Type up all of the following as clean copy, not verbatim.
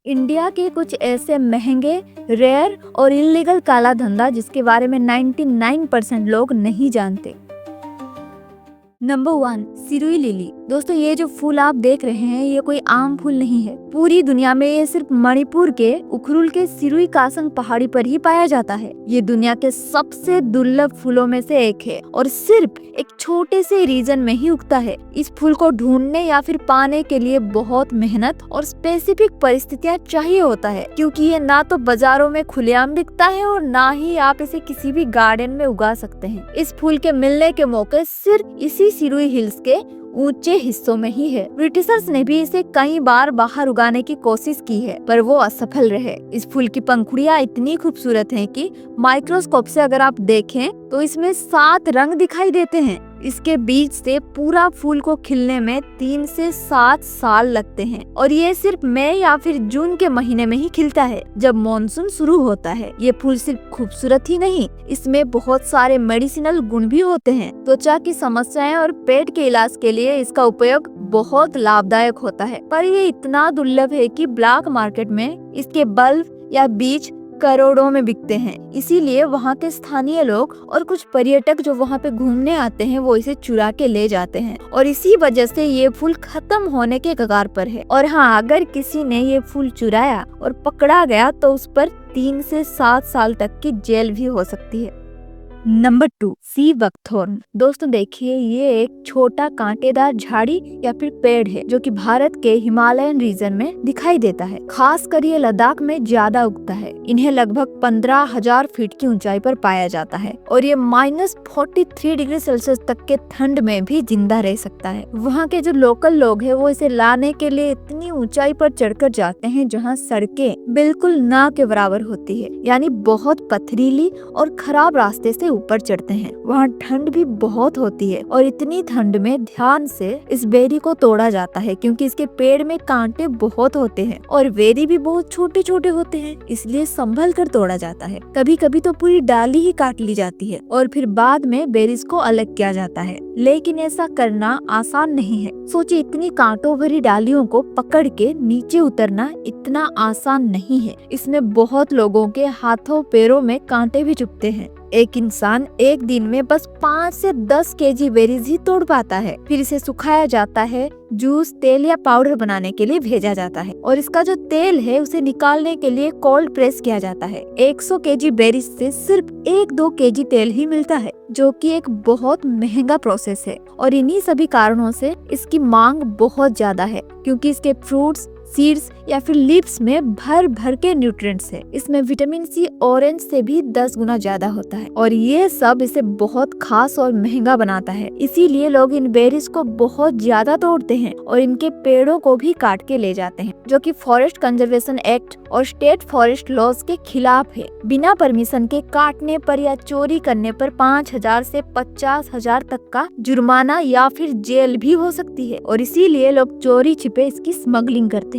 India के कुछ ऐसे महंगे, रेयर और इल्लीगल काला धंधा जिसके बारे में 99% लोग नहीं जानते। Number 1, Shirui lily. दोस्तों, ये जो फूल आप देख रहे हैं ये कोई आम फूल नहीं है। पूरी दुनिया में ये सिर्फ मणिपुर के उखरुल के सिरुई कासंग पहाड़ी पर ही पाया जाता है। ये दुनिया के सबसे दुर्लभ फूलों में से एक है और सिर्फ एक छोटे से रीजन में ही उगता है। इस फूल को ढूंढने या फिर पाने के लिए बहुत मेहनत और स्पेसिफिक परिस्थितियाँ चाहिए होता है, क्योंकि ये ना तो बाजारों में खुलेआम दिखता है और ना ही आप इसे किसी भी गार्डन में उगा सकते हैं। इस फूल के मिलने के मौके सिर्फ इसी सिरुई हिल्स के ऊंचे हिस्सों में ही है। ब्रिटिशर्स ने भी इसे कई बार बाहर उगाने की कोशिश की है, पर वो असफल रहे। इस फूल की पंखुड़ियां इतनी खूबसूरत हैं कि माइक्रोस्कोप से अगर आप देखें तो इसमें 7 रंग दिखाई देते हैं। इसके बीज से पूरा फूल को खिलने में 3 से 7 साल लगते हैं और ये सिर्फ मई या फिर जून के महीने में ही खिलता है, जब मॉनसून शुरू होता है। ये फूल सिर्फ खूबसूरत ही नहीं, इसमें बहुत सारे मेडिसिनल गुण भी होते हैं। त्वचा की समस्याएं और पेट के इलाज के लिए इसका उपयोग बहुत लाभदायक होता है, पर ये इतना दुर्लभ है कि ब्लैक मार्केट में इसके बल्ब या बीज करोड़ों में बिकते हैं। इसीलिए वहाँ के स्थानीय लोग और कुछ पर्यटक जो वहाँ पे घूमने आते हैं वो इसे चुरा के ले जाते हैं और इसी वजह से ये फूल खत्म होने के कगार पर है। और हाँ, अगर किसी ने ये फूल चुराया और पकड़ा गया तो उस पर 3 से 7 साल तक की जेल भी हो सकती है। Number 2, sea buckthorn. दोस्तों देखिए, ये एक छोटा कांटेदार झाड़ी या फिर पेड़ है जो कि भारत के हिमालयन रीजन में दिखाई देता है। खासकर ये लद्दाख में ज्यादा उगता है। इन्हें लगभग 15,000 फीट की ऊंचाई पर पाया जाता है और ये -43 डिग्री सेल्सियस तक के ठंड में भी जिंदा रह सकता है। वहाँ के जो लोकल लोग हैं वो इसे लाने के लिए इतनी ऊंचाई पर चढ़कर जाते हैं जहाँ सड़कें बिल्कुल ना के बराबर होती है, यानी बहुत पथरीली और खराब रास्ते से ऊपर चढ़ते हैं। वहाँ ठंड भी बहुत होती है और इतनी ठंड में ध्यान से इस बेरी को तोड़ा जाता है, क्योंकि इसके पेड़ में कांटे बहुत होते हैं और बेरी भी बहुत छोटे छोटे होते हैं, इसलिए संभल कर तोड़ा जाता है। कभी कभी तो पूरी डाली ही काट ली जाती है और फिर बाद में बेरीज को अलग किया जाता है, लेकिन ऐसा करना आसान नहीं है। सोचिए, इतनी कांटों भरी डालियों को पकड़ के नीचे उतरना इतना आसान नहीं है। इसमें बहुत लोगों के हाथों पैरों में कांटे भी चुभते हैं। एक इंसान एक दिन में बस 5 से 10 केजी बेरीज ही तोड़ पाता है। फिर इसे सुखाया जाता है, जूस, तेल या पाउडर बनाने के लिए भेजा जाता है और इसका जो तेल है उसे निकालने के लिए कोल्ड प्रेस किया जाता है। 100 केजी बेरीज से सिर्फ 1-2 केजी तेल ही मिलता है, जो कि एक बहुत महंगा प्रोसेस है और इन्हीं सभी कारणों से इसकी मांग बहुत ज्यादा है, क्योंकि इसके फ्रूट्स, सीड्स या फिर लीव्स में भर भर के न्यूट्रिएंट्स है। इसमें विटामिन सी ऑरेंज से भी 10 गुना ज्यादा होता है और ये सब इसे बहुत खास और महंगा बनाता है। इसीलिए लोग इन बेरीज को बहुत ज्यादा तोड़ते हैं और इनके पेड़ों को भी काट के ले जाते हैं, जो कि फॉरेस्ट कंजर्वेशन एक्ट और स्टेट फॉरेस्ट लॉज के खिलाफ है। बिना परमिशन के काटने पर या चोरी करने पर 5,000 से 50,000 तक का जुर्माना या फिर जेल भी हो सकती है और इसीलिए लोग चोरी छिपे इसकी स्मगलिंग करते हैं।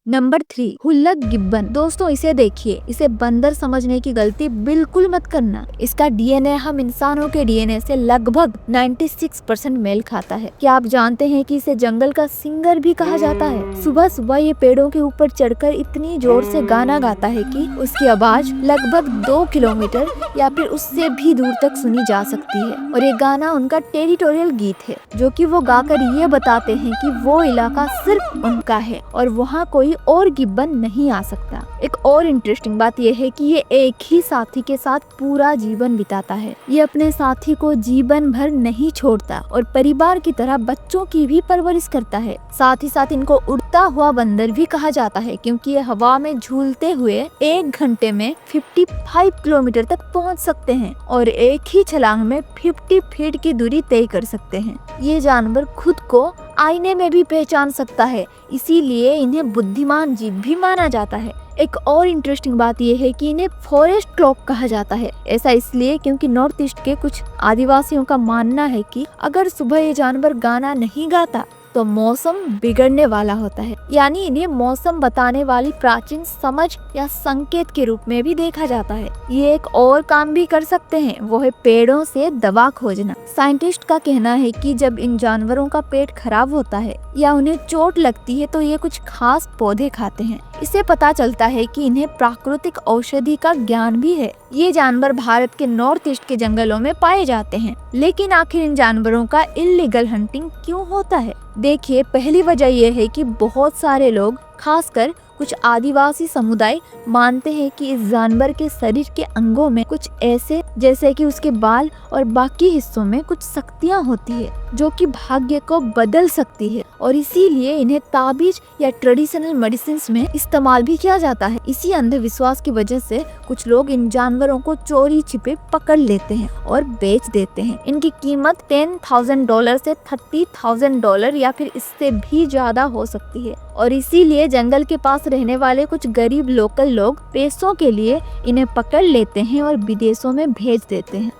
Number 3, hoolock gibbon. दोस्तों इसे देखिए, इसे बंदर समझने की गलती बिल्कुल मत करना। इसका डीएनए हम इंसानों के डीएनए से लगभग 96% मेल खाता है। क्या आप जानते हैं कि इसे जंगल का सिंगर भी कहा जाता है? सुबह सुबह ये पेड़ों के ऊपर चढ़कर इतनी जोर से गाना गाता है कि उसकी आवाज लगभग 2 किलोमीटर या फिर उससे भी दूर तक सुनी जा सकती है और ये गाना उनका टेरिटोरियल गीत है, जो कि वो गाकर ये बताते हैं कि वो इलाका सिर्फ उनका है और वहाँ कोई और गिब्बन नहीं आ सकता। एक और इंटरेस्टिंग बात यह है कि ये एक ही साथी के साथ पूरा जीवन बिताता है। ये अपने साथी को जीवन भर नहीं छोड़ता और परिवार की तरह बच्चों की भी परवरिश करता है। साथ ही साथ इनको उड़ता हुआ बंदर भी कहा जाता है, क्योंकि ये हवा में झूलते हुए 1 घंटे में 55 किलोमीटर तक पहुंच सकते हैं और एक ही छलांग में 50 फीट की दूरी तय कर सकते हैं। ये जानवर खुद को आईने में भी पहचान सकता है, इसीलिए इन्हें बुद्धिमान जीव भी माना जाता है। एक और इंटरेस्टिंग बात यह है कि इन्हें फॉरेस्ट क्लॉक कहा जाता है। ऐसा इसलिए क्योंकि नॉर्थ ईस्ट के कुछ आदिवासियों का मानना है कि अगर सुबह ये जानवर गाना नहीं गाता तो मौसम बिगड़ने वाला होता है। यानी इन्हें मौसम बताने वाली प्राचीन समझ या संकेत के रूप में भी देखा जाता है। ये एक और काम भी कर सकते हैं, वो है पेड़ों से दवा खोजना। साइंटिस्ट का कहना है कि जब इन जानवरों का पेट खराब होता है या उन्हें चोट लगती है तो ये कुछ खास पौधे खाते हैं। इससे पता चलता है कि इन्हें प्राकृतिक औषधि का ज्ञान भी है। ये जानवर भारत के नॉर्थ ईस्ट के जंगलों में पाए जाते हैं। लेकिन आखिर इन जानवरों का इल्लीगल हंटिंग क्यों होता है? देखिए, पहली वजह यह है कि बहुत सारे लोग, खासकर कुछ आदिवासी समुदाय, मानते हैं कि इस जानवर के शरीर के अंगों में कुछ ऐसे, जैसे कि उसके बाल और बाकी हिस्सों में कुछ शक्तियां होती है जो कि भाग्य को बदल सकती है, और इसीलिए इन्हें ताबीज या ट्रेडिशनल मेडिसिन में इस्तेमाल भी किया जाता है। इसी अंधविश्वास की वजह से कुछ लोग इन जानवरों को चोरी छिपे पकड़ लेते हैं और बेच देते हैं। इनकी कीमत $10,000 से $30,000 या फिर इससे भी ज्यादा हो सकती है, और इसीलिए जंगल के पास रहने वाले कुछ गरीब लोकल लोग पैसों के लिए इन्हें पकड़ लेते हैं और विदेशों में भेज देते हैं।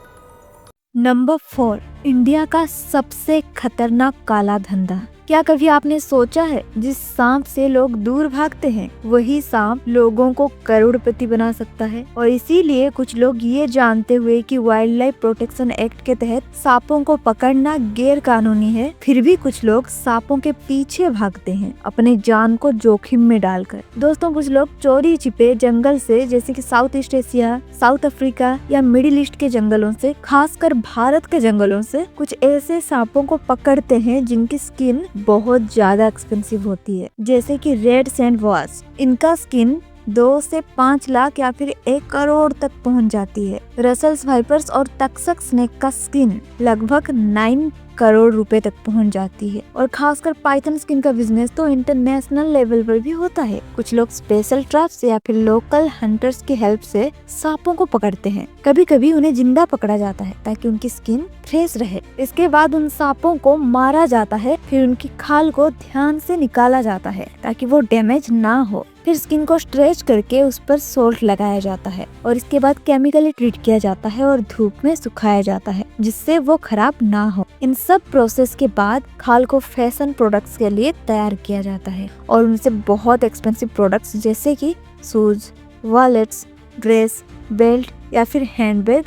नंबर 4, इंडिया का सबसे खतरनाक काला धंधा। क्या कभी आपने सोचा है, जिस सांप से लोग दूर भागते हैं वही सांप लोगों को करोड़पति बना सकता है? और इसीलिए कुछ लोग ये जानते हुए कि वाइल्ड लाइफ प्रोटेक्शन एक्ट के तहत सांपों को पकड़ना गैर कानूनी है, फिर भी कुछ लोग सांपों के पीछे भागते हैं अपने जान को जोखिम में डालकर। दोस्तों, कुछ लोग चोरी छिपे जंगल से, जैसे कि south east Asia, south Africa या मिडिल ईस्ट के जंगलों से, खासकर भारत के जंगलों से कुछ ऐसे सांपों को पकड़ते हैं जिनकी स्किन बहुत ज्यादा एक्सपेंसिव होती है, जैसे कि रेड सैंड वॉस्प। इनका स्किन 2 से 5 लाख या फिर 1 करोड़ तक पहुंच जाती है। रसल्स वाइपर्स और तक्षक स्नेक का स्किन लगभग 9 करोड़ रुपए तक पहुंच जाती है, और खासकर पाइथन स्किन का बिजनेस तो इंटरनेशनल लेवल पर भी होता है। कुछ लोग स्पेशल ट्रैप्स या फिर लोकल हंटर्स की हेल्प से सांपों को पकड़ते हैं। कभी कभी उन्हें जिंदा पकड़ा जाता है ताकि उनकी स्किन फ्रेश रहे। इसके बाद उन सांपों को मारा जाता है, फिर उनकी खाल को ध्यान से निकाला जाता है ताकि वो डैमेज ना हो। फिर स्किन को स्ट्रेच करके उस पर सोल्ट लगाया जाता है, और इसके बाद केमिकली ट्रीट किया जाता है और धूप में सुखाया जाता है जिससे वो खराब ना हो। इन सब प्रोसेस के बाद खाल को फैशन प्रोडक्ट्स के लिए तैयार किया जाता है, और उनसे बहुत एक्सपेंसिव प्रोडक्ट्स जैसे कि शूज, वॉलेट्स, ड्रेस, बेल्ट या फिर हैंडबैग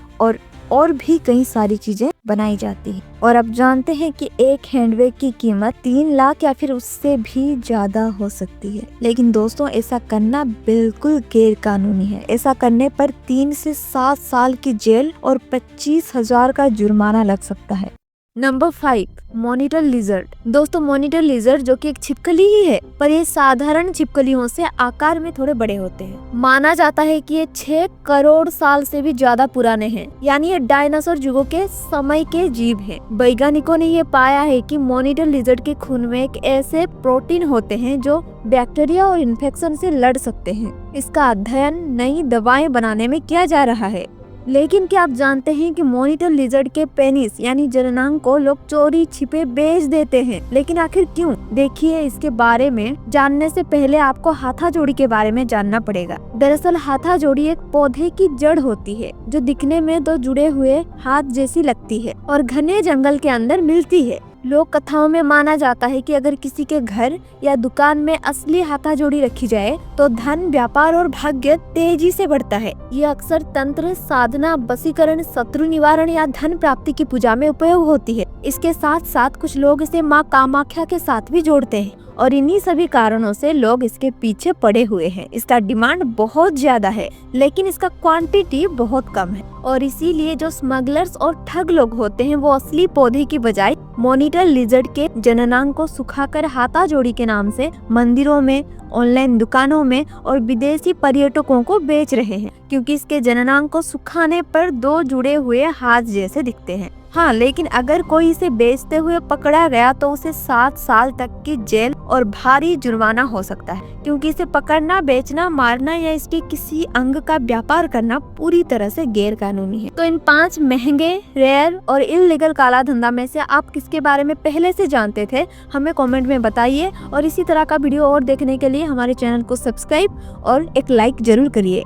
और भी कई सारी चीजें बनाई जाती है। और अब जानते हैं कि एक हैंडबैग की कीमत 3 लाख या फिर उससे भी ज्यादा हो सकती है। लेकिन दोस्तों, ऐसा करना बिल्कुल गैर कानूनी है। ऐसा करने पर 3 से 7 साल की जेल और 25,000 का जुर्माना लग सकता है। Number 5, monitor lizard. दोस्तों, मॉनिटर लिजर्ड जो कि एक छिपकली ही है, पर ये साधारण छिपकलियों से आकार में थोड़े बड़े होते हैं। माना जाता है कि ये 6 करोड़ साल से भी ज्यादा पुराने हैं, यानी ये डायनासोर युगों के समय के जीव हैं। वैज्ञानिकों ने ये पाया है कि मॉनिटर लिजर्ड के खून में एक ऐसे प्रोटीन होते हैं जो बैक्टीरिया और इन्फेक्शन से लड़ सकते हैं। इसका अध्ययन नई दवाएं बनाने में किया जा रहा है। लेकिन क्या आप जानते हैं कि मॉनिटर लिजर्ड के पेनिस यानी जननांग को लोग चोरी छिपे बेच देते हैं? लेकिन आखिर क्यों? देखिए, इसके बारे में जानने से पहले आपको हाथाजोड़ी के बारे में जानना पड़ेगा। दरअसल हाथाजोड़ी एक पौधे की जड़ होती है जो दिखने में 2 जुड़े हुए हाथ जैसी लगती है और घने जंगल के अंदर मिलती है। लोक कथाओं में माना जाता है कि अगर किसी के घर या दुकान में असली हाथाजोड़ी रखी जाए तो धन, व्यापार और भाग्य तेजी से बढ़ता है। ये अक्सर तंत्र, साधना, वशीकरण, शत्रु निवारण या धन प्राप्ति की पूजा में उपयोग होती है। इसके साथ साथ कुछ लोग इसे माँ कामाख्या के साथ भी जोड़ते हैं, और इन्हीं सभी कारणों से लोग इसके पीछे पड़े हुए हैं। इसका डिमांड बहुत ज्यादा है, लेकिन इसका क्वांटिटी बहुत कम है, और इसीलिए जो स्मगलर्स और ठग लोग होते हैं वो असली पौधे की बजाय मॉनिटर लिजर्ड के जननांग को सुखाकर हाथाजोड़ी के नाम से मंदिरों में, ऑनलाइन दुकानों में और विदेशी पर्यटकों को बेच रहे हैं, क्योंकि इसके जननांग को सुखाने पर 2 जुड़े हुए हाथ जैसे दिखते हैं। हाँ, लेकिन अगर कोई इसे बेचते हुए पकड़ा गया तो उसे 7 साल तक की जेल और भारी जुर्माना हो सकता है, क्योंकि इसे पकड़ना, बेचना, मारना या इसके किसी अंग का व्यापार करना पूरी तरह से गैर कानूनी है। तो इन 5 महंगे, रेयर और इल्लीगल काला धंधा में से आप किसके बारे में पहले से जानते थे? हमें कमेंट में बताइए, और इसी तरह का वीडियो और देखने के लिए हमारे चैनल को सब्सक्राइब और एक लाइक जरूर करिए।